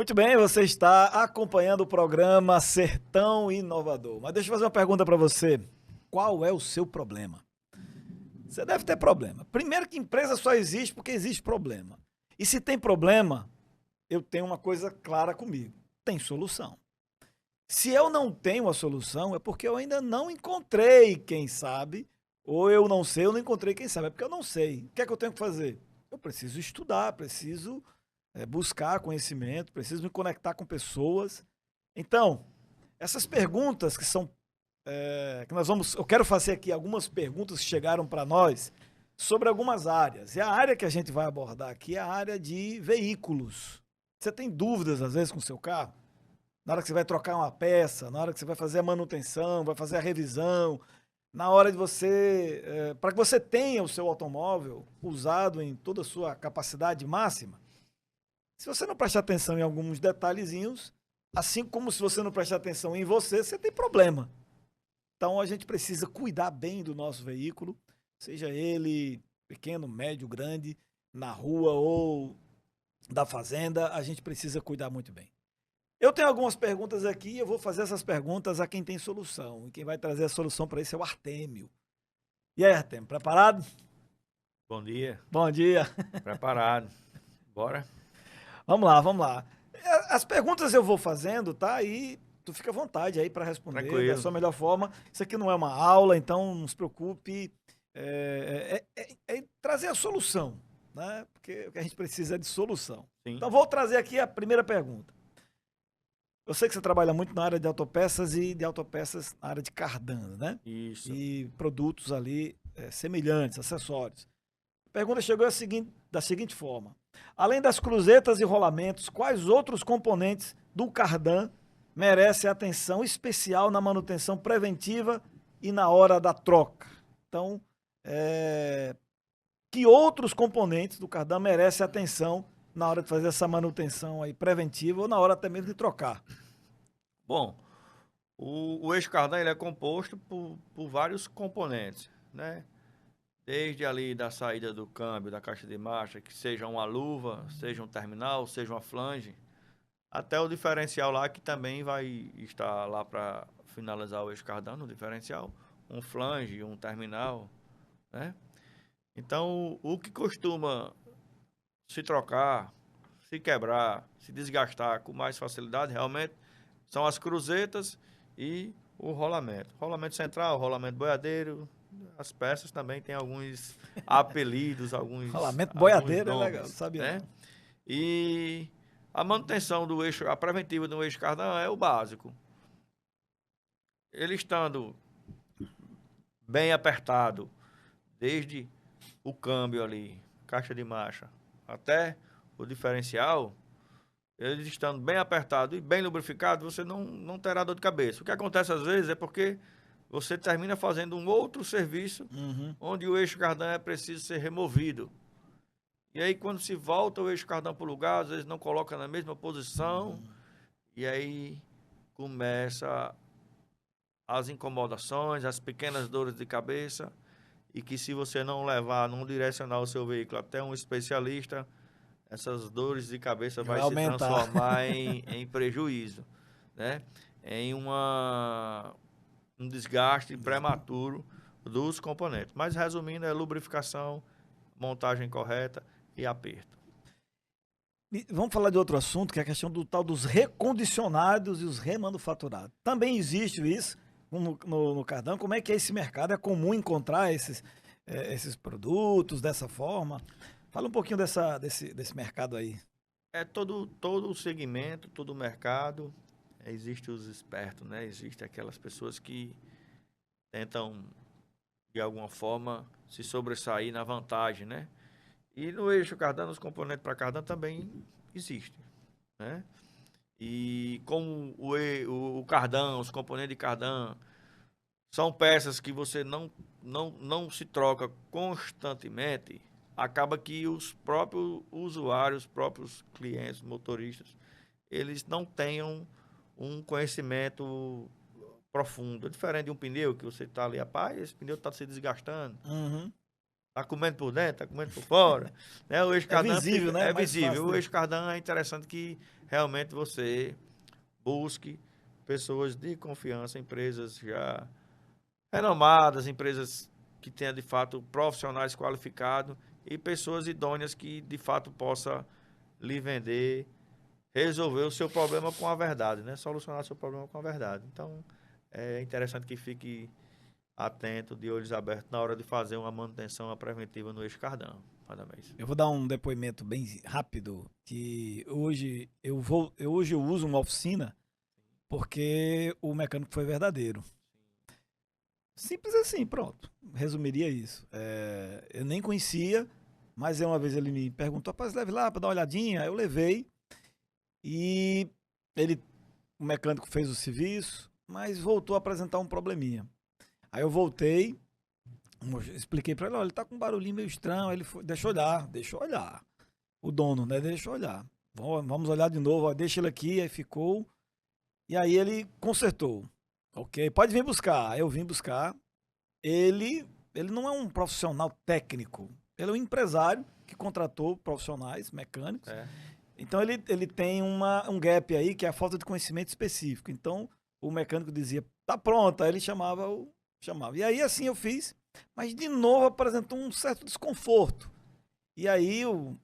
Muito bem, você está acompanhando o programa Sertão Inovador. Mas deixa eu fazer uma pergunta para você. Qual é o seu problema? Você deve ter problema. Primeiro que empresa só existe porque existe problema. E se tem problema, eu tenho uma coisa clara comigo. Tem solução. Se eu não tenho a solução, é porque eu ainda não encontrei quem sabe, ou eu não sei, eu não encontrei quem sabe. É porque eu não sei. O que é que eu tenho que fazer? Eu preciso estudar, preciso buscar conhecimento, preciso me conectar com pessoas. Então, essas perguntas que são que nós vamos, eu quero fazer aqui algumas perguntas que chegaram para nós sobre algumas áreas. E a área que a gente vai abordar aqui é a área de veículos. Você tem dúvidas às vezes com o seu carro? Na hora que você vai trocar uma peça, na hora que você vai fazer a manutenção, vai fazer a revisão, na hora de você, para que você tenha o seu automóvel usado em toda a sua capacidade máxima, se você não prestar atenção em alguns detalhezinhos, assim como se você não prestar atenção em você, você tem problema. Então a gente precisa cuidar bem do nosso veículo, seja ele pequeno, médio, grande, na rua ou da fazenda, a gente precisa cuidar muito bem. Eu tenho algumas perguntas aqui e eu vou fazer essas perguntas a quem tem solução. E quem vai trazer a solução para isso é o Artêmio. E aí, Artêmio, preparado? Bom dia. Bom dia. Preparado. Bora? Vamos lá, vamos lá. As perguntas eu vou fazendo, tá? E tu fica à vontade aí para responder Tranquilo. da sua melhor forma. Isso aqui não é uma aula, então não se preocupe. É trazer a solução, né? Porque o que a gente precisa é de solução. Sim. Então vou trazer aqui a primeira pergunta. Eu sei que você trabalha muito na área de autopeças e de autopeças na área de cardan, né? Isso. E produtos ali semelhantes, acessórios. A pergunta chegou da seguinte forma. Além das cruzetas e rolamentos, quais outros componentes do cardan merecem atenção especial na manutenção preventiva e na hora da troca? Então, que outros componentes do cardan merecem atenção na hora de fazer essa manutenção aí preventiva ou na hora até mesmo de trocar? Bom, o eixo cardan ele é composto por vários componentes, né? Desde ali da saída do câmbio, da caixa de marcha, que seja uma luva, seja um terminal, seja uma flange, até o diferencial lá, que também vai estar lá para finalizar o eixo cardan no diferencial, um flange, um terminal, né? Então, o que costuma se trocar, se quebrar, se desgastar com mais facilidade, realmente, são as cruzetas e o rolamento. Rolamento central, rolamento boiadeiro, as peças também têm alguns apelidos, Rolamento boiadeiro nomes, é legal, sabia né? não. E a manutenção do eixo, a preventiva do eixo cardan é o básico. Ele estando bem apertado, desde o câmbio ali, caixa de marcha, até o diferencial, eles estando bem apertado e bem lubrificado, você não terá dor de cabeça. O que acontece às vezes é porque você termina fazendo um outro serviço, onde o eixo cardan é preciso ser removido. E aí quando se volta o eixo cardan para o lugar, às vezes não coloca na mesma posição, e aí começa as incomodações, as pequenas dores de cabeça, e que se você não levar, não direcionar o seu veículo até um especialista, essas dores de cabeça vai se aumentar. transformar em prejuízo, né? Em um desgaste prematuro dos componentes. Mas resumindo, é lubrificação, montagem correta e aperto. E vamos falar de outro assunto, que é a questão do tal dos recondicionados e os remanufaturados. Também existe isso no cardan. Como é que é esse mercado? É comum encontrar esses produtos dessa forma? Fala um pouquinho desse mercado aí. É todo o segmento, todo o mercado. Existem os espertos, né? Existem aquelas pessoas que tentam, de alguma forma, se sobressair na vantagem, né? E no eixo cardan, os componentes para cardan também existem, né? E como o cardan, os componentes de cardan, são peças que você não se troca constantemente, acaba que os próprios usuários, os próprios clientes, motoristas, eles não tenham um conhecimento profundo. É diferente de um pneu que você está ali, rapaz, esse pneu está se desgastando. Tá comendo por dentro, tá comendo por fora. Né? O eixo cardan visível, né? É Mais visível. fácil O eixo cardan é interessante que realmente você busque pessoas de confiança, empresas já renomadas, empresas que tenham de fato profissionais qualificados e pessoas idôneas que de fato possa lhe vender, resolver o seu problema com a verdade, né? Solucionar o seu problema com a verdade. Então, é interessante que fique atento, de olhos abertos, na hora de fazer uma manutenção preventiva no eixo Cardão. Eu vou dar um depoimento bem rápido, que hoje hoje eu uso uma oficina porque o mecânico foi verdadeiro. Simples assim, pronto. Resumiria isso. Eu nem conhecia, mas uma vez ele me perguntou, rapaz, leve lá para dar uma olhadinha. Eu levei e o mecânico fez o serviço, mas voltou a apresentar um probleminha. Aí eu voltei, expliquei para ele, olha, ele tá com um barulhinho meio estranho. Aí ele foi, deixa eu olhar. O dono, né? Deixa eu olhar. Vamos olhar de novo, ó, deixa ele aqui. Aí ficou. E aí ele consertou. Ok, pode vir buscar. Aí eu vim buscar. Ele não é um profissional técnico. Ele é um empresário que contratou profissionais mecânicos. Então ele tem um gap aí, que é a falta de conhecimento específico. Então o mecânico dizia, tá pronto. Aí ele chamava. E aí assim eu fiz. Mas de novo apresentou um certo desconforto. E aí o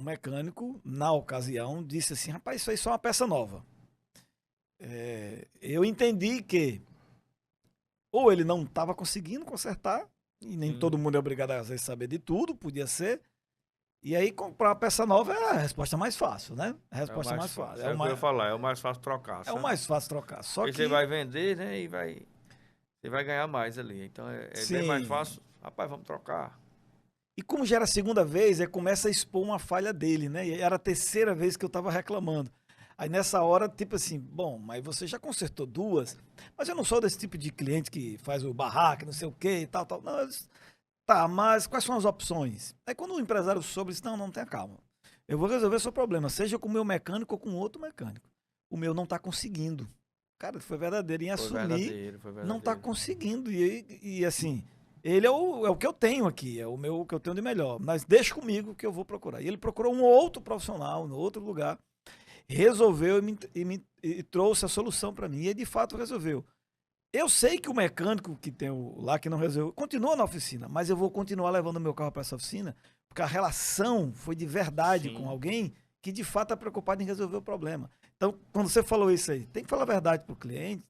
mecânico, na ocasião, disse assim, rapaz, isso aí é só uma peça nova. Eu entendi que ou ele não estava conseguindo consertar, e nem todo mundo é obrigado a saber de tudo, podia ser. E aí comprar uma peça nova é a resposta mais fácil, né? A resposta mais fácil. É o que eu ia falar, é o mais fácil trocar. É o mais fácil trocar. Só que você vai vender, né? E você vai ganhar mais ali. Então é bem mais fácil. Rapaz, vamos trocar. E como já era a segunda vez, aí começa a expor uma falha dele, né? E era a terceira vez que eu estava reclamando. Aí nessa hora, tipo assim, bom, mas você já consertou duas, mas eu não sou desse tipo de cliente que faz o barraco, não sei o que e tal. Não, tá, mas quais são as opções? Aí quando o empresário soube, ele disse, não, tenha calma. Eu vou resolver o seu problema, seja com o meu mecânico ou com outro mecânico. O meu não está conseguindo. Cara, foi verdadeiro em assumir, foi verdadeiro. não está conseguindo. E assim, ele é o que eu tenho aqui, é o que eu tenho de melhor. Mas deixa comigo que eu vou procurar. E ele procurou um outro profissional, em outro lugar, resolveu e trouxe a solução para mim. E de fato resolveu. Eu sei que o mecânico que tem lá que não resolveu, continua na oficina, mas eu vou continuar levando meu carro para essa oficina, porque a relação foi de verdade com alguém que de fato está preocupado em resolver o problema. Então, quando você falou isso aí, tem que falar a verdade para o cliente.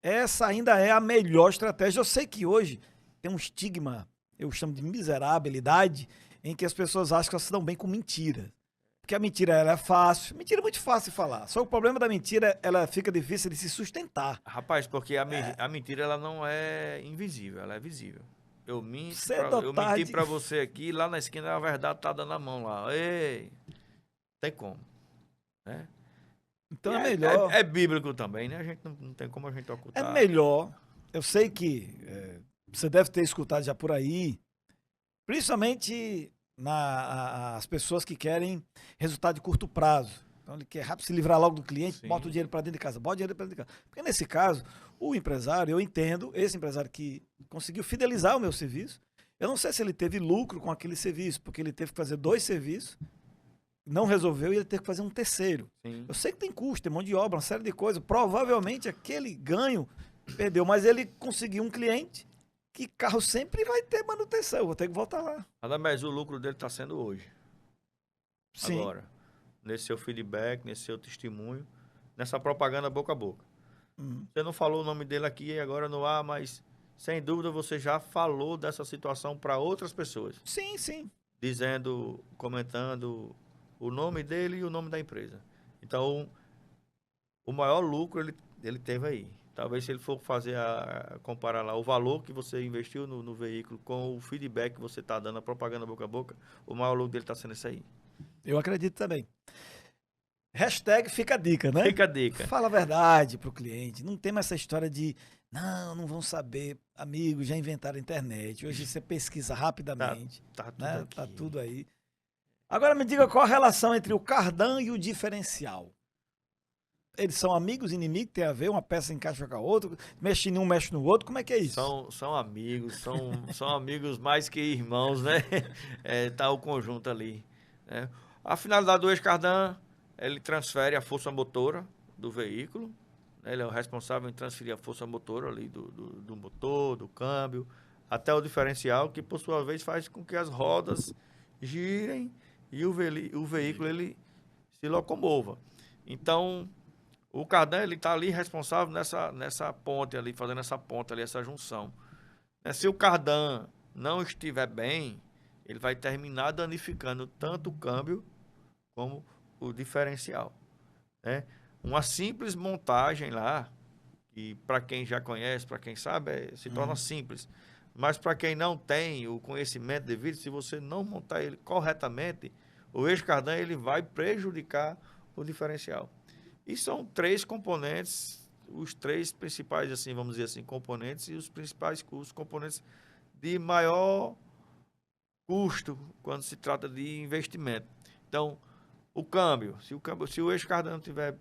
Essa ainda é a melhor estratégia. Eu sei que hoje tem um estigma, eu chamo de miserabilidade, em que as pessoas acham que elas se dão bem com mentira. Porque a mentira ela é fácil. Mentira é muito fácil de falar. Só o problema da mentira, ela fica difícil de se sustentar. Rapaz, porque a mentira ela não é invisível, ela é visível. Eu menti pra você aqui, lá na esquina a verdade tá dando a mão lá. Ei, tem como, né? Então é melhor. É bíblico também, né? A gente não tem como a gente ocultar. É melhor. Eu sei que você deve ter escutado já por aí, principalmente as pessoas que querem resultado de curto prazo. Então ele quer rápido se livrar logo do cliente, bota o dinheiro para dentro de casa, bota o dinheiro para dentro de casa. Porque nesse caso, o empresário, eu entendo, esse empresário que conseguiu fidelizar o meu serviço, eu não sei se ele teve lucro com aquele serviço, porque ele teve que fazer 2 serviços, não resolveu e ele teve que fazer um terceiro. Sim. Eu sei que tem custo, tem mão de obra, uma série de coisas. Provavelmente aquele ganho perdeu, mas ele conseguiu um cliente que carro sempre vai ter manutenção. Eu vou ter que voltar lá. Nada mais o lucro dele está sendo hoje. Sim. Agora, nesse seu feedback, nesse seu testemunho, nessa propaganda boca a boca. Você não falou o nome dele aqui agora no ar, mas sem dúvida você já falou dessa situação para outras pessoas. Sim, sim. Dizendo, comentando o nome dele e o nome da empresa. Então, o maior lucro ele teve aí. Talvez se ele for comparar lá o valor que você investiu no veículo com o feedback que você está dando, a propaganda boca a boca, o maior lucro dele está sendo isso aí. Eu acredito também. Hashtag fica a dica, né? Fica a dica. Fala a verdade pro cliente. Não tem mais essa história de não vão saber. Amigos, já inventaram a internet. Hoje você pesquisa rapidamente. Tá tudo né? aqui. Tá tudo aí. Agora me diga qual a relação entre o cardan e o diferencial. Eles são amigos, inimigos, tem a ver, uma peça encaixa com a outra, mexe em um, mexe no outro, como é que é isso? São amigos, são amigos mais que irmãos, né? Tá o conjunto ali. Né? A finalidade do eixo cardan ele transfere a força motora do veículo, né? Ele é o responsável em transferir a força motora ali do motor, do câmbio, até o diferencial, que por sua vez faz com que as rodas girem e o veículo ele se locomova. Então, o cardan ele está ali responsável nessa ponte ali, fazendo essa ponte ali, essa junção. Se o cardan não estiver bem, ele vai terminar danificando tanto o câmbio como o diferencial, né? Uma simples montagem lá, que para quem já conhece, para quem sabe, se torna simples. Mas para quem não tem o conhecimento devido, se você não montar ele corretamente, o eixo cardan ele vai prejudicar o diferencial. E são três componentes, os três principais, assim, vamos dizer assim, componentes e os componentes de maior custo quando se trata de investimento. Então, se o eixo cardan não estiver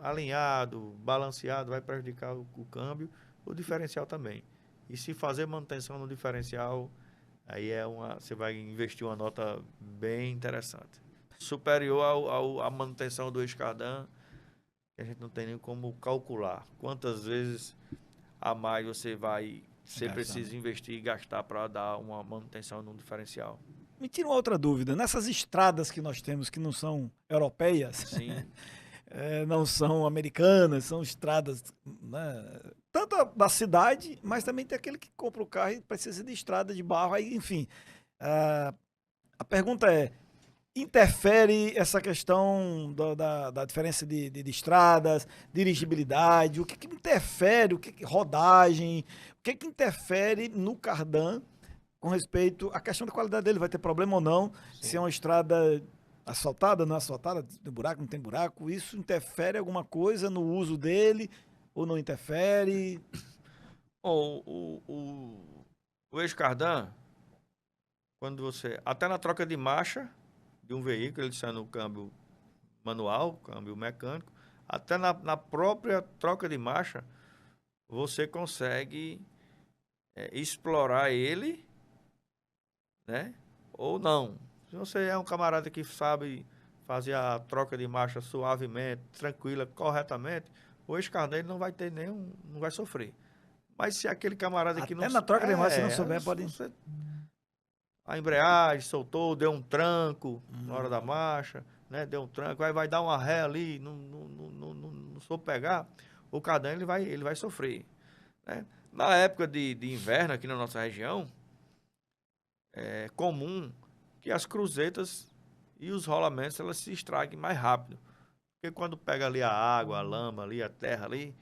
alinhado, balanceado, vai prejudicar o câmbio, o diferencial também. E se fazer manutenção no diferencial, aí você vai investir uma nota bem interessante. Superior à manutenção do eixo cardan, que a gente não tem nem como calcular quantas vezes a mais você precisa investir e gastar para dar uma manutenção no diferencial. Me tira uma outra dúvida. Nessas estradas que nós temos, que não são europeias, Sim. não são americanas, são estradas, né, tanto da cidade, mas também tem aquele que compra o carro e precisa de estrada de barro. Aí, enfim, a pergunta é, interfere essa questão da diferença de estradas, dirigibilidade, o que interfere, rodagem, o que interfere no cardan com respeito à questão da qualidade dele, vai ter problema ou não, Sim. se é uma estrada asfaltada, não asfaltada, tem buraco, não tem buraco, isso interfere alguma coisa no uso dele ou não interfere? O eixo cardan, quando até na troca de marcha de um veículo, ele sai no câmbio manual, câmbio mecânico, até na própria troca de marcha, você consegue explorar ele, né? Ou não. Se você é um camarada que sabe fazer a troca de marcha suavemente, tranquila, corretamente, o eixo cardan ele não vai ter não vai sofrer. Mas se aquele camarada que não... Até na troca de marcha, se não souber, pode... A embreagem soltou, deu um tranco na hora da marcha, né? Deu um tranco, aí vai dar uma ré ali, não soube pegar, o cardan ele vai sofrer, né? Na época de inverno aqui na nossa região, é comum que as cruzetas e os rolamentos elas se estraguem mais rápido. Porque quando pega ali a água, a lama ali, a terra ali,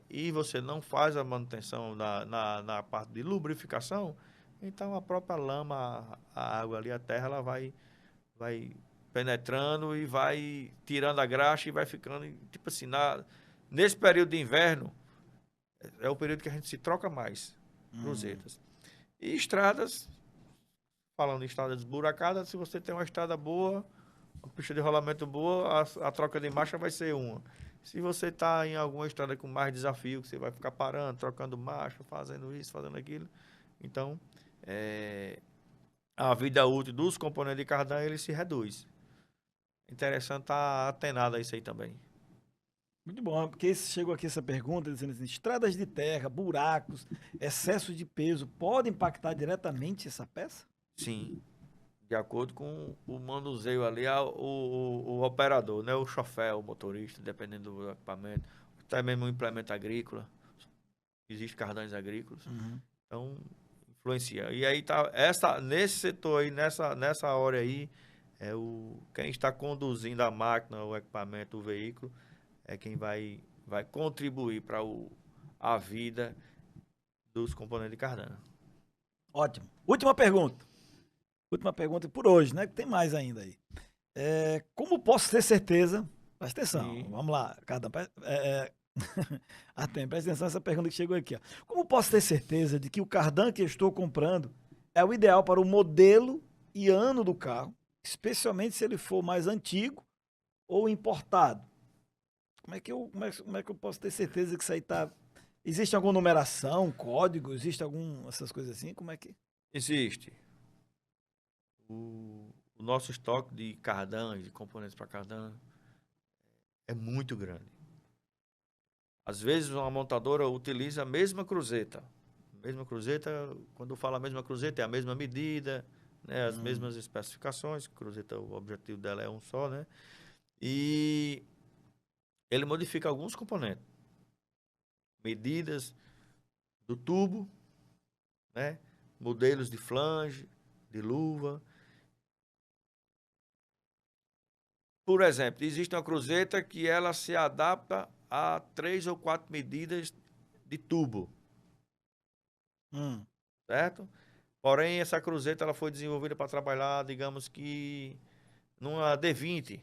e você não faz a manutenção na parte de lubrificação, então a própria lama, a água ali, a terra, ela vai penetrando e vai tirando a graxa e vai ficando, tipo assim, nesse período de inverno, é o período que a gente se troca mais cruzetas. E estradas, falando em estradas esburacadas, se você tem uma estrada boa, uma pista de rolamento boa, a troca de marcha vai ser uma. Se você está em alguma estrada com mais desafio, que você vai ficar parando, trocando marcha, fazendo isso, fazendo aquilo, então a vida útil dos componentes de cardan ele se reduz. Interessante estar atenado a isso aí também. Muito bom, porque chegou aqui essa pergunta dizendo assim, estradas de terra, buracos, excesso de peso, pode impactar diretamente essa peça? Sim, de acordo com o manuseio ali, o operador, né? O chofer, o motorista, dependendo do equipamento, até mesmo o implemento agrícola, existem cardães agrícolas, então influencia. E aí tá, nesse setor aí, nessa hora aí, quem está conduzindo a máquina, o equipamento, o veículo, é quem vai contribuir para a vida dos componentes de cardan. Ótimo. Última pergunta por hoje, né? Tem mais ainda aí. Como posso ter certeza... Presta atenção, Sim. Vamos lá, Cardan. Presta atenção nessa pergunta que chegou aqui. Ó. Como posso ter certeza de que o cardan que eu estou comprando é o ideal para o modelo e ano do carro, especialmente se ele for mais antigo ou importado? Como é que eu posso ter certeza que isso aí tá... Existe alguma numeração, código, existe essas coisas assim? Como é que... Existe. O nosso estoque de cardãs, de componentes para cardan, é muito grande. Às vezes uma montadora utiliza a mesma cruzeta. Mesma cruzeta, quando fala a mesma cruzeta, é a mesma medida, né, as mesmas especificações. Cruzeta, o objetivo dela é um só, né? E ele modifica alguns componentes. Medidas do tubo, né? Modelos de flange, de luva. Por exemplo, existe uma cruzeta que ela se adapta a 3 ou 4 medidas de tubo, certo? Porém, essa cruzeta ela foi desenvolvida para trabalhar, digamos que, numa D20,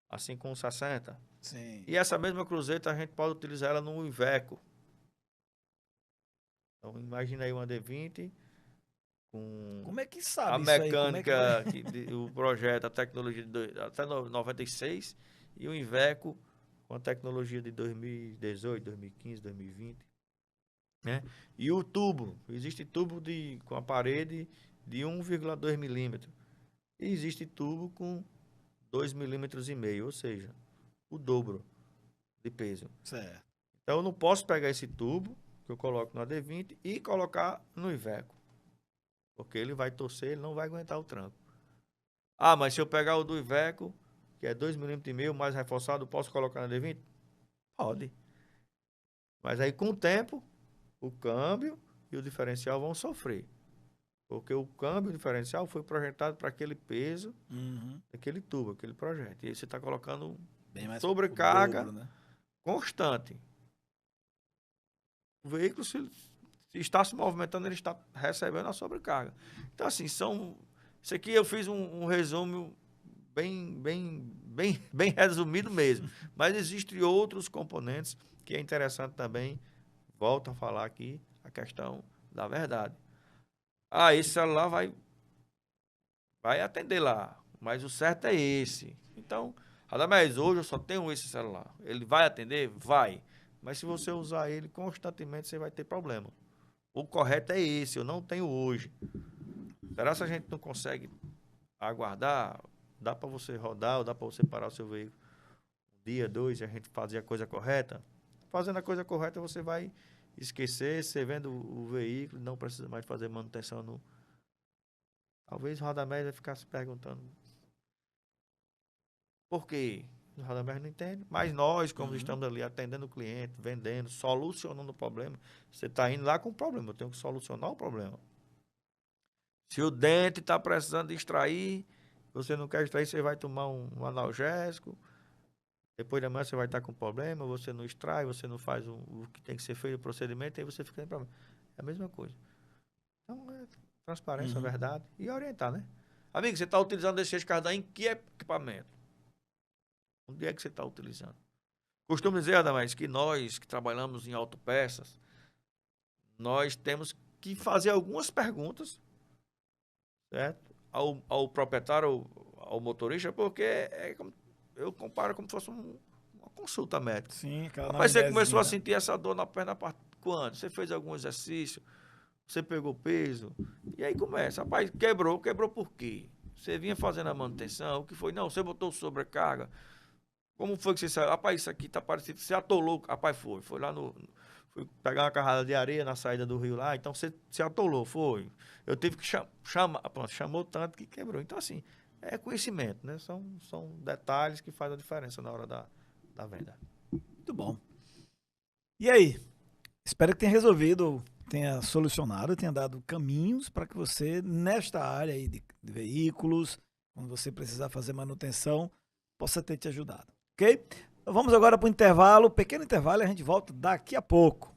assim com 60. Sim. E essa mesma cruzeta a gente pode utilizar ela no Iveco. Então, imagina aí uma D20 com Como é que sabe a isso aí? mecânica, o projeto, a tecnologia até 96 e o Iveco com a tecnologia de 2018, 2015, 2020. Né? E o tubo, existe tubo com a parede de 1,2 milímetro e existe tubo com 2,5 milímetros, ou seja, o dobro de peso. Certo. Então eu não posso pegar esse tubo que eu coloco na D20 e colocar no Iveco, porque ele vai torcer, ele não vai aguentar o tranco. Ah, mas se eu pegar o do Iveco, que é 2,5 milímetros mais reforçado, posso colocar na D20? Pode. Mas aí com o tempo, o câmbio e o diferencial vão sofrer. Porque o câmbio e o diferencial foi projetado para aquele peso, aquele tubo, aquele projeto. E aí você está colocando bem mais sobrecarga dobro, né? constante. O veículo, se está se movimentando, ele está recebendo a sobrecarga. Então, assim, isso aqui eu fiz um resumo bem resumido mesmo. Mas existem outros componentes que é interessante também. Volto a falar aqui a questão da verdade. Ah, esse celular vai atender lá, mas o certo é esse. Então, Radamés, hoje eu só tenho esse celular. Ele vai atender? Vai. Mas se você usar ele constantemente, você vai ter problema. O correto é esse, eu não tenho hoje. Será que a gente não consegue aguardar? Dá para você rodar ou dá para você parar o seu veículo um dia, dois, e a gente fazer a coisa correta? Fazendo a coisa correta, você vai esquecer, você vendo o veículo, não precisa mais fazer manutenção no... Talvez o Radamés vai ficar se perguntando por quê? O Radamés não entende, mas nós, como estamos ali atendendo o cliente, vendendo, solucionando o problema, você está indo lá com o problema, eu tenho que solucionar o problema. Se o dente está precisando de extrair, você não quer extrair, você vai tomar um analgésico, depois da manhã você vai estar com problema, você não extrai, você não faz o que tem que ser feito, o procedimento, aí você fica em problema. É a mesma coisa. Então, é transparência, verdade, e orientar, né? Amigo, você está utilizando esse cardan em que equipamento? Onde é que você está utilizando? Costumo dizer, Adamais, que nós que trabalhamos em autopeças, nós temos que fazer algumas perguntas, certo? Ao proprietário, ao motorista, porque eu comparo como se fosse uma consulta médica. Sim, aquela Rapaz, você começou a anamnesezinha. sentir essa dor na perna quando? Você fez algum exercício? Você pegou peso? E aí começa. Rapaz, quebrou por quê? Você vinha fazendo a manutenção, o que foi? Não, você botou sobrecarga. Como foi que você saiu? Rapaz, isso aqui tá parecido. Você atolou. Rapaz, foi lá fui pegar uma carrada de areia na saída do rio lá, então você se atolou, foi. Eu tive que chamar, pronto, chamou tanto que quebrou. Então, assim, é conhecimento, né? São detalhes que fazem a diferença na hora da venda. Muito bom. E aí? Espero que tenha resolvido, tenha solucionado, tenha dado caminhos para que você, nesta área aí de veículos, quando você precisar fazer manutenção, possa ter te ajudado. Ok? Então vamos agora para o intervalo, pequeno intervalo, e a gente volta daqui a pouco.